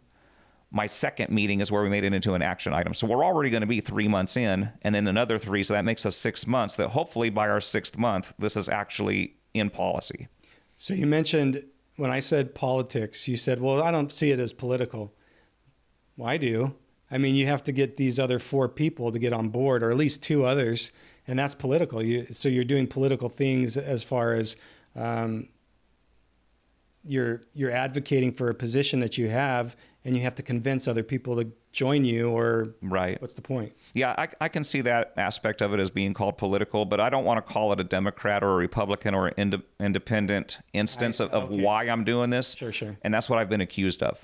My second meeting is where we made it into an action item. So we're already going to be 3 months in, and then another 3. So that makes us 6 months that hopefully by our 6th month, this is actually in policy. So you mentioned, when I said politics, you said, well, I don't see it as political. Well, I do. I mean, you have to get these other 4 people to get on board, or at least 2 others, and that's political. So you're doing political things as far as you're advocating for a position that you have, and you have to convince other people to join you, or right. What's the point? Yeah, I can see that aspect of it as being called political, but I don't want to call it a Democrat or a Republican or an independent instance of okay. why I'm doing this. Sure. And that's what I've been accused of.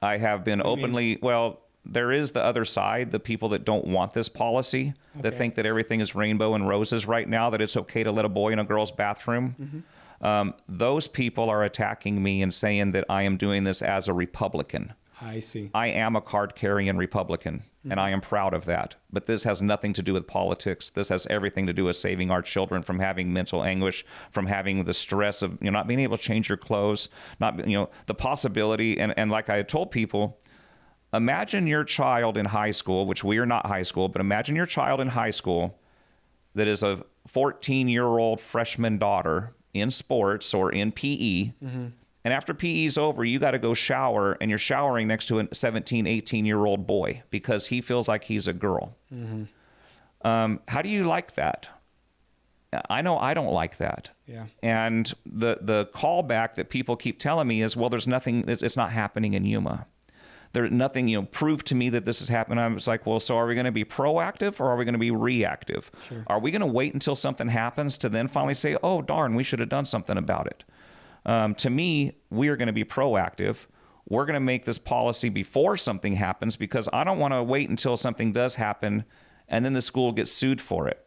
I have been openly, well, there is the other side, the people that don't want this policy, that think that everything is rainbow and roses right now, that it's okay to let a boy in a girl's bathroom. Mm-hmm. Those people are attacking me and saying that I am doing this as a Republican. I see. I am a card-carrying Republican, and I am proud of that. But this has nothing to do with politics. This has everything to do with saving our children from having mental anguish, from having the stress of not being able to change your clothes, not the possibility. And like I had told people, imagine your child in high school, which we are not high school, but imagine your child in high school that is a 14-year-old freshman daughter in sports or in PE. Mm-hmm. And after PE's over, you got to go shower, and you're showering next to a 17, 18-year-old boy because he feels like he's a girl. Mm-hmm. How do you like that? I know I don't like that. Yeah. And the callback that people keep telling me is, well, there's nothing, it's not happening in Yuma. There's nothing, prove to me that this is happening. I was like, well, so are we going to be proactive or are we going to be reactive? Sure. Are we going to wait until something happens to then finally say, oh, darn, we should have done something about it? To me, we are going to be proactive. We're going to make this policy before something happens because I don't want to wait until something does happen and then the school gets sued for it.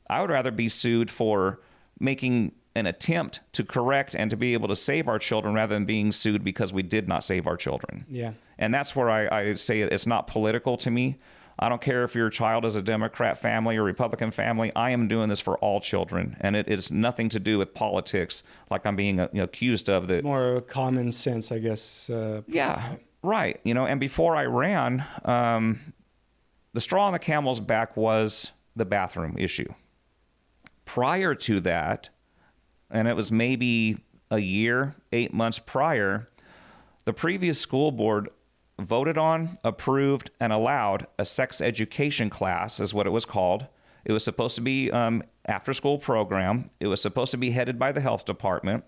I would rather be sued for making an attempt to correct and to be able to save our children rather than being sued because we did not save our children. Yeah. And that's where I say it's not political to me. I don't care if your child is a Democrat family or Republican family. I am doing this for all children, and it is nothing to do with politics like I'm being accused of. That it's more common sense, I guess. Yeah, right. And before I ran, the straw on the camel's back was the bathroom issue. Prior to that, and it was maybe a year, 8 months prior, the previous school board voted on, approved, and allowed a sex education class, is what it was called. It was supposed to be after-school program. It was supposed to be headed by the health department.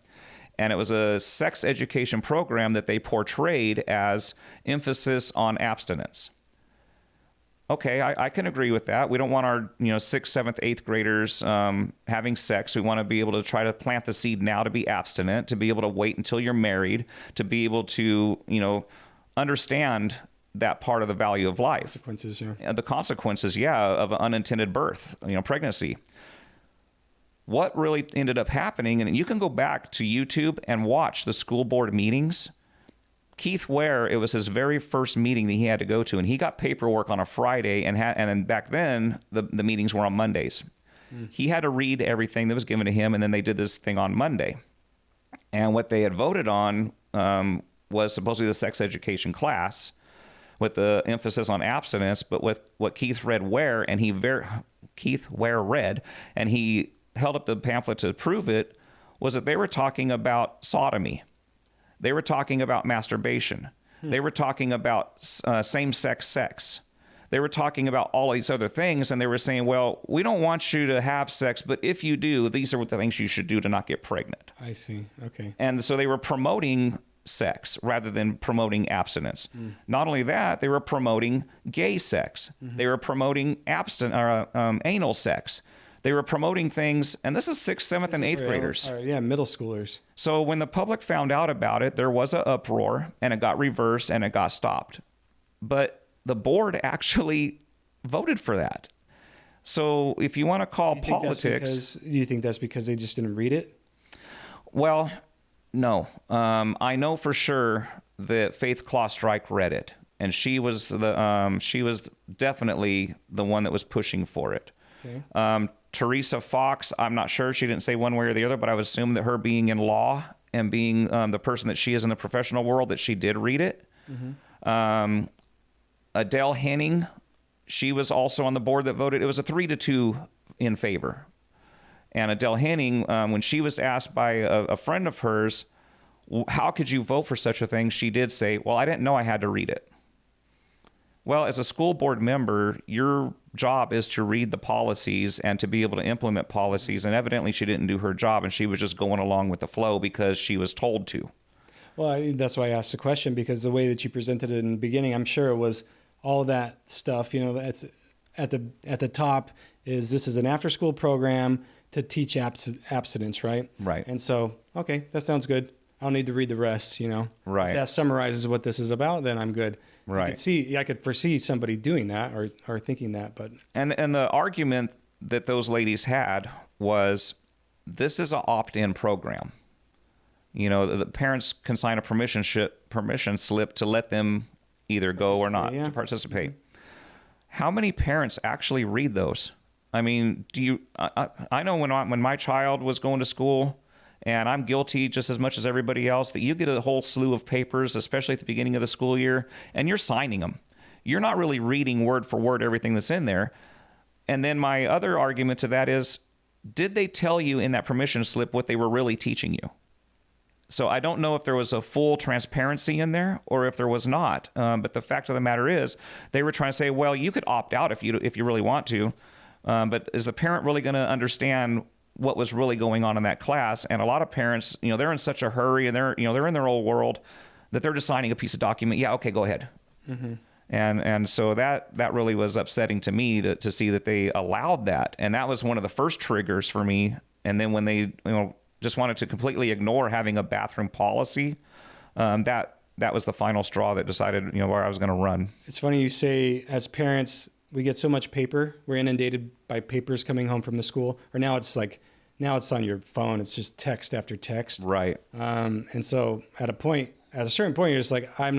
And it was a sex education program that they portrayed as emphasis on abstinence. Okay, I can agree with that. We don't want our 6th, 7th, 8th graders having sex. We want to be able to try to plant the seed now to be abstinent, to be able to wait until you're married, to be able to, understand that part of the value of life. Consequences, yeah. The consequences, of an unintended birth, pregnancy. What really ended up happening, and you can go back to YouTube and watch the school board meetings. Keith Ware, it was his very first meeting that he had to go to, and he got paperwork on a Friday, and then back then, the meetings were on Mondays. He had to read everything that was given to him, and then they did this thing on Monday. And what they had voted on was supposedly the sex education class with the emphasis on abstinence, but with what Keith Ware read, and he held up the pamphlet to prove it, was that they were talking about sodomy. They were talking about masturbation. They were talking about same-sex sex. They were talking about all these other things, and they were saying, well, we don't want you to have sex, but if you do, these are the things you should do to not get pregnant. I see. Okay. And so they were promoting sex rather than promoting abstinence. Not only that, they were promoting gay sex. They were promoting anal sex. They were promoting things, and this is 6th, 7th, and 8th graders. Yeah, middle schoolers. So when the public found out about it, there was an uproar, and it got reversed, and it got stopped. But the board actually voted for that. So if you want to call politics... Do you think that's because they just didn't read it? Well, no. I know for sure that Faith Claw-Strike read it, and she was definitely the one that was pushing for it. Okay. Teresa Fox, I'm not sure. She didn't say one way or the other, but I would assume that her being in law and being the person that she is in the professional world, that she did read it. Adele Henning, she was also on the board that voted. It was a 3-2 in favor. And Adele Henning, when she was asked by a friend of hers, how could you vote for such a thing? She did say, well, I didn't know I had to read it. Well, as a school board member, your job is to read the policies and to be able to implement policies. And evidently she didn't do her job, and she was just going along with the flow because she was told to. Well, that's why I asked the question, because the way that you presented it in the beginning, I'm sure it was all that stuff, that's at the top this is an after-school program to teach abstinence, right? Right. And so, okay, that sounds good. I don't need to read the rest, Right. If that summarizes what this is about, then I'm good. Right. I could foresee somebody doing that or thinking that, but. And the argument that those ladies had was, this is an opt-in program. The parents can sign a permission slip to let them either go or not to participate. How many parents actually read those? I mean, I know when my child was going to school, and I'm guilty just as much as everybody else, that you get a whole slew of papers, especially at the beginning of the school year, and you're signing them. You're not really reading word for word everything that's in there. And then my other argument to that is, did they tell you in that permission slip what they were really teaching you? So I don't know if there was a full transparency in there or if there was not. But the fact of the matter is, they were trying to say, well, you could opt out if you really want to. But is the parent really going to understand what was really going on in that class? And a lot of parents, they're in such a hurry, and they're in their old world, that they're just signing a piece of document. Yeah, okay, go ahead. And so that really was upsetting to me to see that they allowed that. And that was one of the first triggers for me. And then when they just wanted to completely ignore having a bathroom policy, that was the final straw that decided where I was going to run. It's funny you say, as parents, we get so much paper. We're inundated by papers coming home from the school. Or now it's on your phone. It's just text after text. Right. And so at a certain point, you're just like, I'm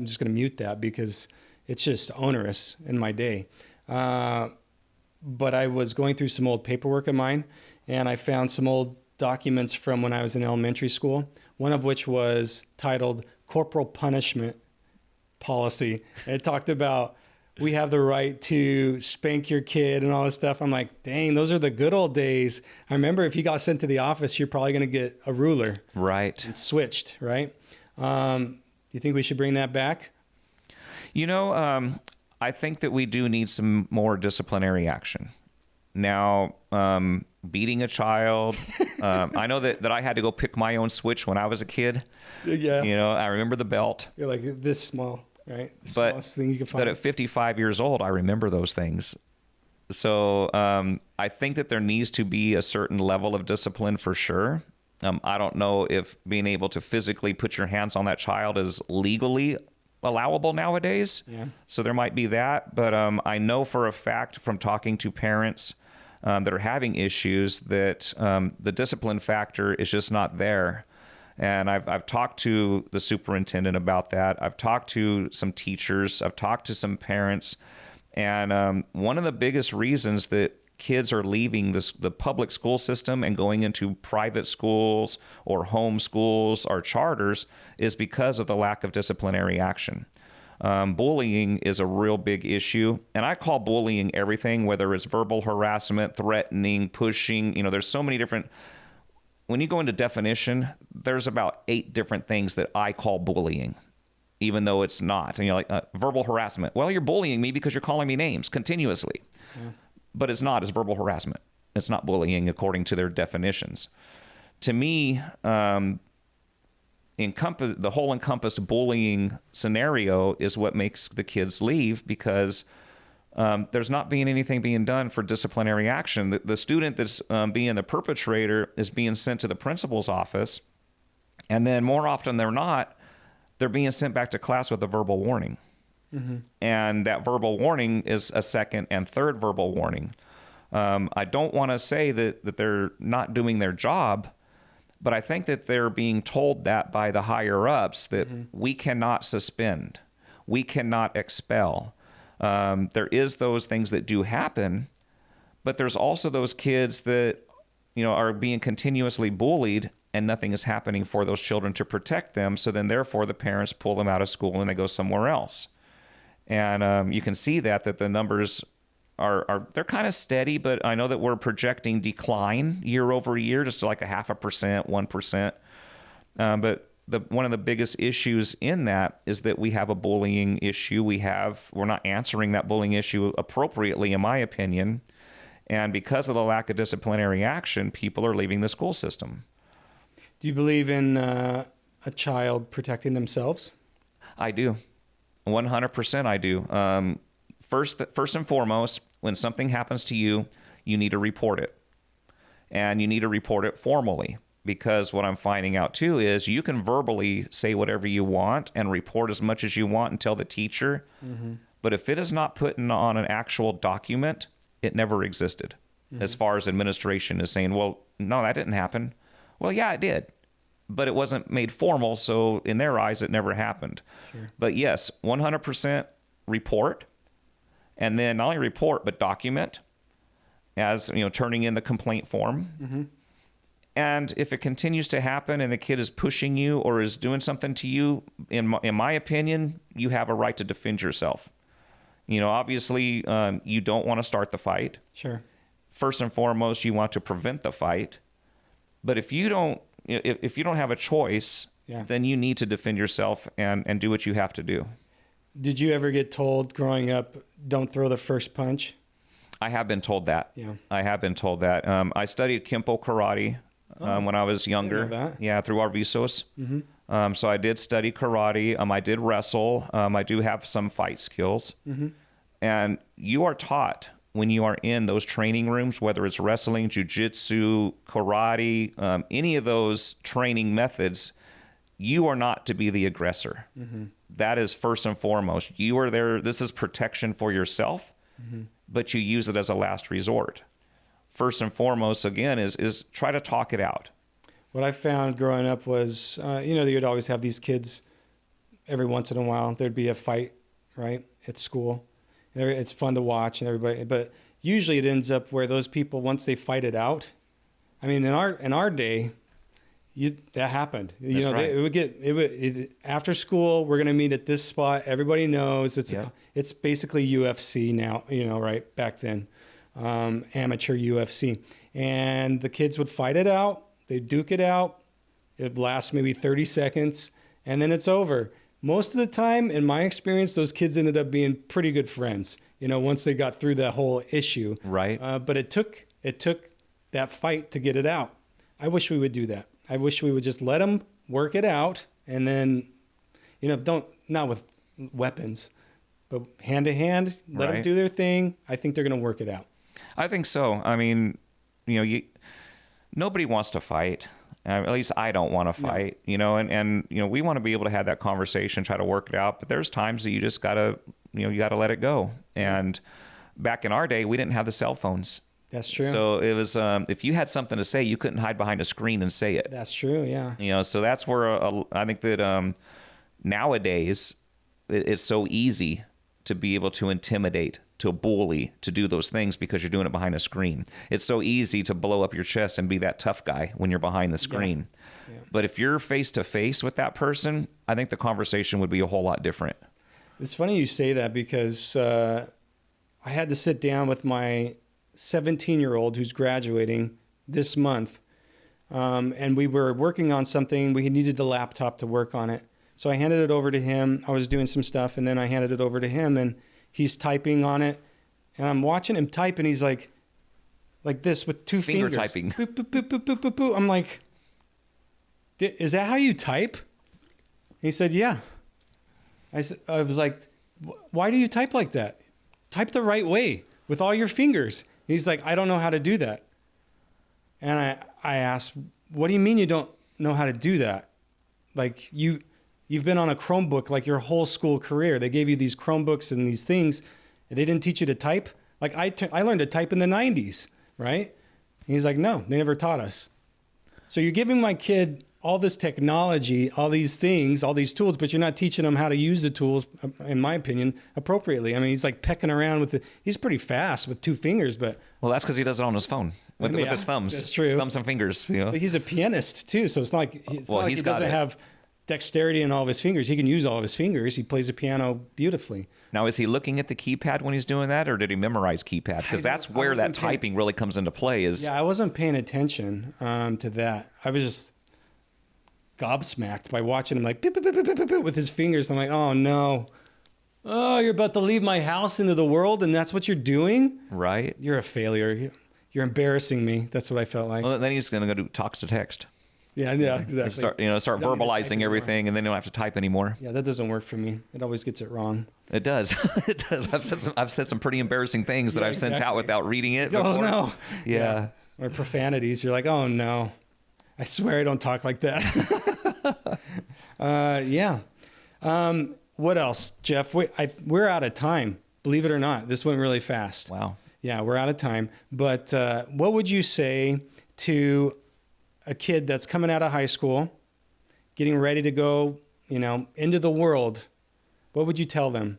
just going to mute that because it's just onerous in my day. But I was going through some old paperwork of mine, and I found some old documents from when I was in elementary school, one of which was titled Corporal Punishment Policy. It talked about, we have the right to spank your kid and all this stuff. I'm like, dang, those are the good old days. I remember if you got sent to the office, you're probably going to get a ruler. Right. And switched, right? You think we should bring that back? I think that we do need some more disciplinary action. Now, beating a child, I know that I had to go pick my own switch when I was a kid. Yeah. I remember the belt. You're like this small, right? The but smallest thing you can find. But at 55 years old, I remember those things. So I think that there needs to be a certain level of discipline for sure. I don't know if being able to physically put your hands on that child is legally allowable nowadays. Yeah. So there might be that. But I know for a fact from talking to parents that are having issues that the discipline factor is just not there. And I've talked to the superintendent about that. I've talked to some teachers. I've talked to some parents. And one of the biggest reasons that kids are leaving the public school system and going into private schools or home schools or charters is because of the lack of disciplinary action. Bullying is a real big issue, and I call bullying everything, whether it's verbal harassment, threatening, pushing. There's so many different. When you go into definition, there's about 8 different things that I call bullying, even though it's not. And you're like, verbal harassment. Well, you're bullying me because you're calling me names continuously. Yeah. But it's not. It's verbal harassment. It's not bullying according to their definitions. To me, the whole encompassed bullying scenario is what makes the kids leave, because there's not anything being done for disciplinary action. The student that's being the perpetrator is being sent to the principal's office, and then more often than not, they're being sent back to class with a verbal warning. Mm-hmm. And that verbal warning is a second and third verbal warning. I don't want to say that they're not doing their job, but I think that they're being told that by the higher ups that we cannot suspend, we cannot expel. There is those things that do happen, but there's also those kids that, are being continuously bullied and nothing is happening for those children to protect them. So then therefore the parents pull them out of school and they go somewhere else. And you can see that the numbers they're kind of steady, but I know that we're projecting decline year over year, just like 0.5%, 1%. But one of the biggest issues in that is that we have a bullying issue. We're not answering that bullying issue appropriately, in my opinion. And because of the lack of disciplinary action, people are leaving the school system. Do you believe in a child protecting themselves? I do. 100% I do. First and foremost, when something happens to you, you need to report it. And you need to report it formally, because what I'm finding out too is you can verbally say whatever you want and report as much as you want and tell the teacher. Mm-hmm. But if it is not put on an actual document, it never existed. Mm-hmm. As far as administration is saying, well, no, that didn't happen. Well, yeah, it did. But it wasn't made formal, so in their eyes, it never happened. Sure. But yes, 100% report. And then not only report, but document as, turning in the complaint form. Mm-hmm. And if it continues to happen and the kid is pushing you or is doing something to you, in my opinion, you have a right to defend yourself. Obviously, you don't want to start the fight. Sure. First and foremost, you want to prevent the fight. But if you don't have a choice, then you need to defend yourself and do what you have to do. Did you ever get told growing up, don't throw the first punch? I have been told that. Yeah. I have been told that. I studied Kempo karate when I was younger. I didn't know that. Yeah, through Arvisos. Mm-hmm. So I did study karate. I did wrestle. I do have some fight skills. Mm-hmm. And you are taught when you are in those training rooms, whether it's wrestling, jiu-jitsu, karate, any of those training methods, you are not to be the aggressor. Mm-hmm. That is first and foremost. You are there. This is protection for yourself, but you use it as a last resort. First and foremost, again, is try to talk it out. What I found growing up was, you'd always have these kids every once in a while. There'd be a fight, right, at school. It's fun to watch and everybody, but usually it ends up where those people, once they fight it out, I mean, in our day, that happened. That's right. After school, we're going to meet at this spot. Everybody knows it's basically UFC now, right back then, amateur UFC. And the kids would fight it out. They'd duke it out. It'd last maybe 30 seconds and then it's over. Most of the time, in my experience, those kids ended up being pretty good friends, once they got through that whole issue. Right. But it took that fight to get it out. I wish we would do that. I wish we would just let them work it out and then, not with weapons, but hand to hand, let them do their thing. I think they're going to work it out. I think so. I mean, nobody wants to fight. At least I don't want to fight, and we want to be able to have that conversation, try to work it out. But there's times that you just gotta, you gotta let it go. And back in our day, we didn't have the cell phones. That's true. So it was, if you had something to say, you couldn't hide behind a screen and say it. That's true. Yeah. So that's where I think that nowadays it's so easy to be able to intimidate, to bully, to do those things because you're doing it behind a screen. It's so easy to blow up your chest and be that tough guy when you're behind the screen. Yeah. Yeah. But if you're face to face with that person, I think the conversation would be a whole lot different. It's funny you say that because I had to sit down with my 17-year-old who's graduating this month. And we were working on something. We needed the laptop to work on it. So I handed it over to him. I was doing some stuff, and then I handed it over to him, and he's typing on it. And I'm watching him type, and he's like this with two fingers. Finger typing. Boop, boop, boop, boop, boop, boop, boop. I'm like, is that how you type? He said, yeah. I was like, why do you type like that? Type the right way with all your fingers. He's like, I don't know how to do that. And I asked, what do you mean you don't know how to do that? Like you've been on a Chromebook like your whole school career. They gave you these Chromebooks and these things, and they didn't teach you to type. Like I learned to type in the 90s, right? And he's like, no, they never taught us. So you're giving my kid all this technology, all these things, all these tools, but you're not teaching them how to use the tools, in my opinion, appropriately. I mean, he's like pecking around with he's pretty fast with two fingers, but... Well, that's because he does it on his phone with his thumbs. That's true. Thumbs and fingers. You know? But he's a pianist too, so it's not like, he doesn't have dexterity in all of his fingers. He can use all of his fingers. He plays the piano beautifully. Now, is he looking at the keypad when he's doing that, or did he memorize keypad? Because that's where that typing really comes into play. Yeah, I wasn't paying attention to that. I was just gobsmacked by watching him like beep, beep, beep, beep, beep, beep, with his fingers. I'm like, oh no. Oh, you're about to leave my house into the world, and that's what you're doing? Right. You're a failure. You're embarrassing me. That's what I felt like. Well, then he's going to go do talk to text. Yeah, exactly. Start verbalizing everything, and then you don't have to type anymore. Yeah, that doesn't work for me. It always gets it wrong. It does. It does. I've said some pretty embarrassing things that I've sent out without reading it before. Oh, no. Yeah. Or profanities. You're like, oh, no. I swear I don't talk like that. Yeah. What else, Jeff? We're out of time. Believe it or not, this went really fast. Wow. Yeah, we're out of time. But what would you say to a kid that's coming out of high school, getting ready to go, into the world? What would you tell them?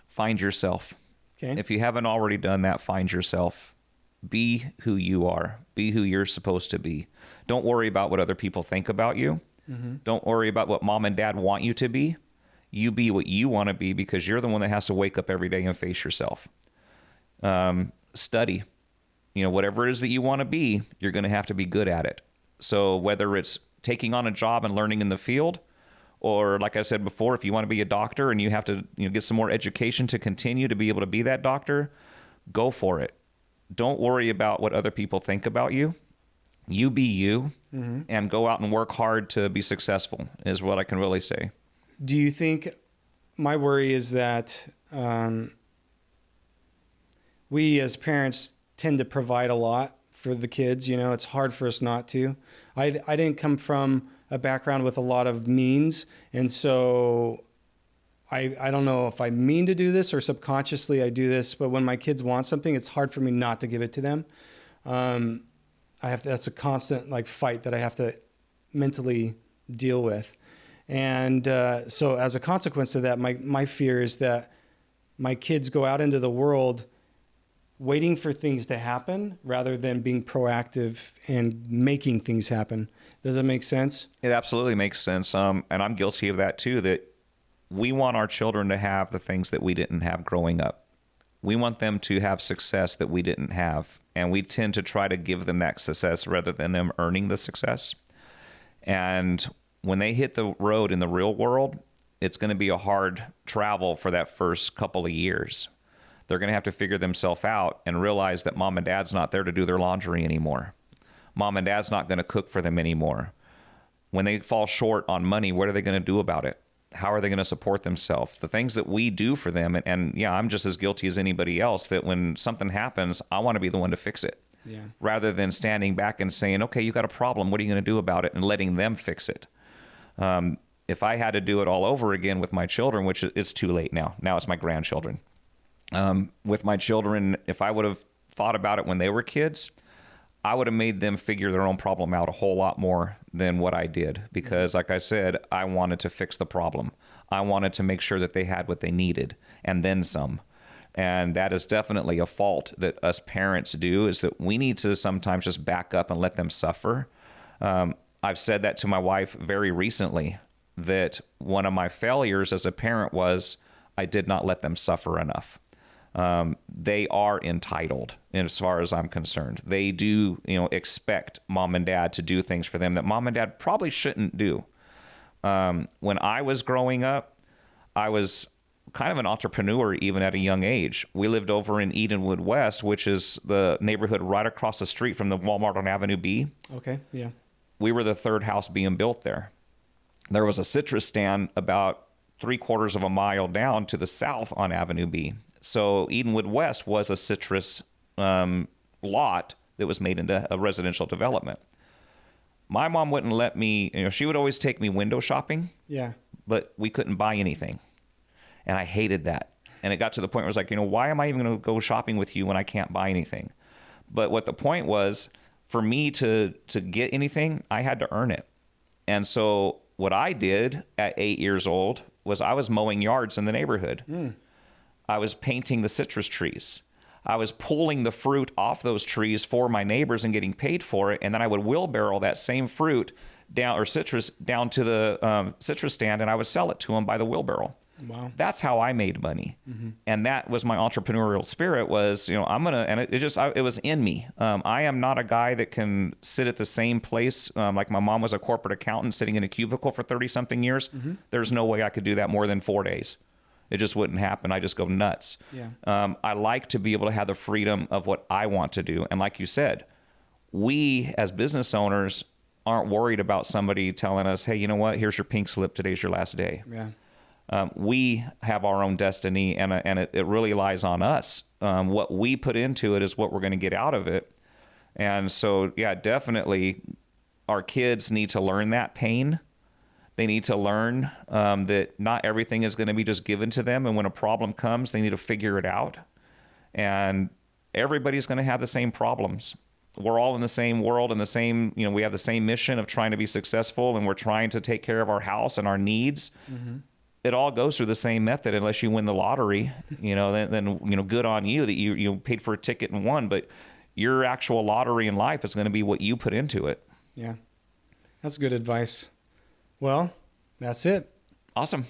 Find yourself. Okay. If you haven't already done that, find yourself. Be who you are. Be who you're supposed to be. Don't worry about what other people think about you. Mm-hmm. Don't worry about what mom and dad want you to be. You be what you want to be, because you're the one that has to wake up every day and face yourself. Study. Whatever it is that you want to be, you're going to have to be good at it. So whether it's taking on a job and learning in the field, or like I said before, if you want to be a doctor and you have to get some more education to continue to be able to be that doctor, go for it. Don't worry about what other people think about you. You be you, mm-hmm. and go out and work hard to be successful is what I can really say. Do you think, my worry is that we as parents tend to provide a lot for the kids. It's hard for us not to. I didn't come from a background with a lot of means, and so I don't know if I mean to do this or subconsciously I do this, but when my kids want something, it's hard for me not to give it to them. That's a constant fight that I have to mentally deal with. And so as a consequence of that, my fear is that my kids go out into the world waiting for things to happen rather than being proactive and making things happen. Does that make sense? It absolutely makes sense. And I'm guilty of that too, that we want our children to have the things that we didn't have growing up. We want them to have success that we didn't have. And we tend to try to give them that success rather than them earning the success. And when they hit the road in the real world, it's going to be a hard travel for that first couple of years. They're going to have to figure themselves out and realize that mom and dad's not there to do their laundry anymore. Mom and dad's not going to cook for them anymore. When they fall short on money, what are they going to do about it? How are they going to support themselves? The things that we do for them, and yeah, I'm just as guilty as anybody else, that when something happens, I want to be the one to fix it. Yeah. Rather than standing back and saying, okay, you got a problem, what are you going to do about it? And letting them fix it. If I had to do it all over again with my children, which it's too late now. Now it's my grandchildren. With my children, if I would have thought about it when they were kids, I would have made them figure their own problem out a whole lot more than what I did, because like I said, I wanted to fix the problem. I wanted to make sure that they had what they needed and then some. And that is definitely a fault that us parents do, is that we need to sometimes just back up and let them suffer. I've said that to my wife very recently, that one of my failures as a parent was I did not let them suffer enough. They are entitled as far as I'm concerned. They do, expect mom and dad to do things for them that mom and dad probably shouldn't do. When I was growing up, I was kind of an entrepreneur even at a young age. We lived over in Edenwood West, which is the neighborhood right across the street from the Walmart on Avenue B. Okay, yeah. We were the third house being built there. There was a citrus stand about 3/4 of a mile down to the south on Avenue B. So Edenwood West was a citrus lot that was made into a residential development. My mom wouldn't let me, she would always take me window shopping. Yeah. But we couldn't buy anything. And I hated that. And it got to the point where it was like, why am I even going to go shopping with you when I can't buy anything? But what the point was, for me to get anything, I had to earn it. And so what I did at 8 years old was I was mowing yards in the neighborhood. I was painting the citrus trees. I was pulling the fruit off those trees for my neighbors and getting paid for it. And then I would wheelbarrow that same fruit down, or citrus, down to the citrus stand, and I would sell it to them by the wheelbarrow. Wow. That's how I made money. And that was my entrepreneurial spirit, was, and it was in me. I am not a guy that can sit at the same place. Like my mom was a corporate accountant sitting in a cubicle for 30 something years. There's no way I could do that more than 4 days. It just wouldn't happen. I just go nuts. Yeah. I like to be able to have the freedom of what I want to do. And like you said, we as business owners aren't worried about somebody telling us, hey, you know what, here's your pink slip, today's your last day. Yeah. We have our own destiny, and it really lies on us. What we put into it is what we're going to get out of it. And so, yeah, definitely our kids need to learn that pain. They need to learn that not everything is going to be just given to them. And when a problem comes, they need to figure it out. And everybody's going to have the same problems. We're all in the same world, and the same, we have the same mission of trying to be successful, and we're trying to take care of our house and our needs. It all goes through the same method, unless you win the lottery, then good on you that you paid for a ticket and won. But your actual lottery in life is going to be what you put into it. Yeah. That's good advice. Well, that's it. Awesome.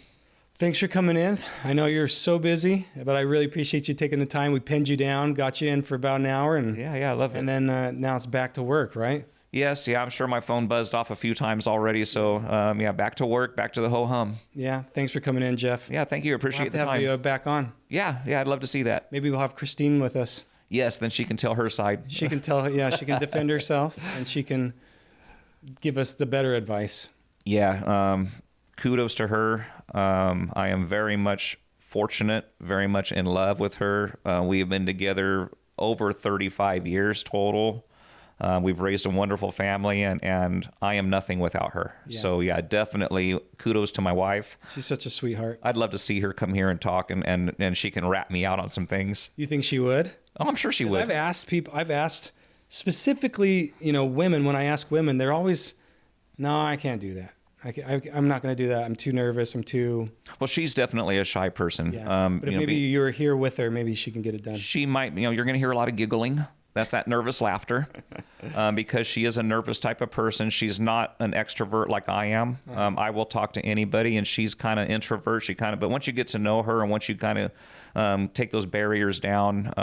Thanks for coming in. I know you're so busy, but I really appreciate you taking the time. We pinned you down, got you in for about an hour. And yeah, I love it. And then now it's back to work, right? Yes, yeah, I'm sure my phone buzzed off a few times already. So, back to work, back to the ho-hum. Yeah, thanks for coming in, Jeff. Yeah, thank you. Appreciate the time. We'll have to have you back on. Yeah, I'd love to see that. Maybe we'll have Christine with us. Yes, then she can tell her side. She can tell, she can defend herself, and she can give us the better advice. Yeah, kudos to her. I am very much fortunate, very much in love with her. We have been together over 35 years total. We've raised a wonderful family, and I am nothing without her. Yeah. So yeah, definitely kudos to my wife. She's such a sweetheart. I'd love to see her come here and talk, and she can rat me out on some things. You think she would? Oh, I'm sure she would. I've asked specifically, women, when I ask women, they're always, no, I can't do that. I'm not going to do that. I'm too nervous. Well, she's definitely a shy person. Yeah. But if maybe you're here with her, maybe she can get it done. She might, you're going to hear a lot of giggling. That's that nervous laughter, because she is a nervous type of person. She's not an extrovert like I am. I will talk to anybody, and she's kind of introvert. But once you get to know her, and once you kind of take those barriers down,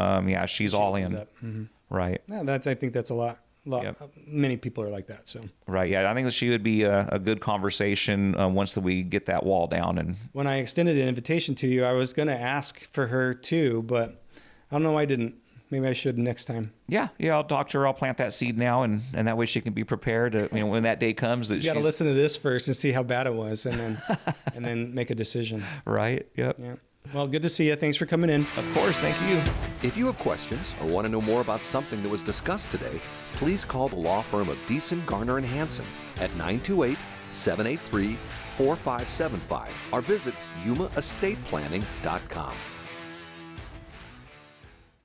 she's all in. Mm-hmm. Right. Yeah, I think that's a lot. Yep. Many people are like that. So. Right. Yeah. I think that she would be a good conversation once that we get that wall down. And when I extended an invitation to you, I was going to ask for her too, but I don't know why I didn't. Maybe I should next time. Yeah. I'll talk to her. I'll plant that seed now, and that way she can be prepared. When that day comes, that you got to listen to this first and see how bad it was, and then make a decision. Right. Yep. Yeah. Well, good to see you. Thanks for coming in. Of course. Thank you. If you have questions or want to know more about something that was discussed today, please call the law firm of Deason, Garner & Hansen at 928-783-4575 or visit yumaestateplanning.com.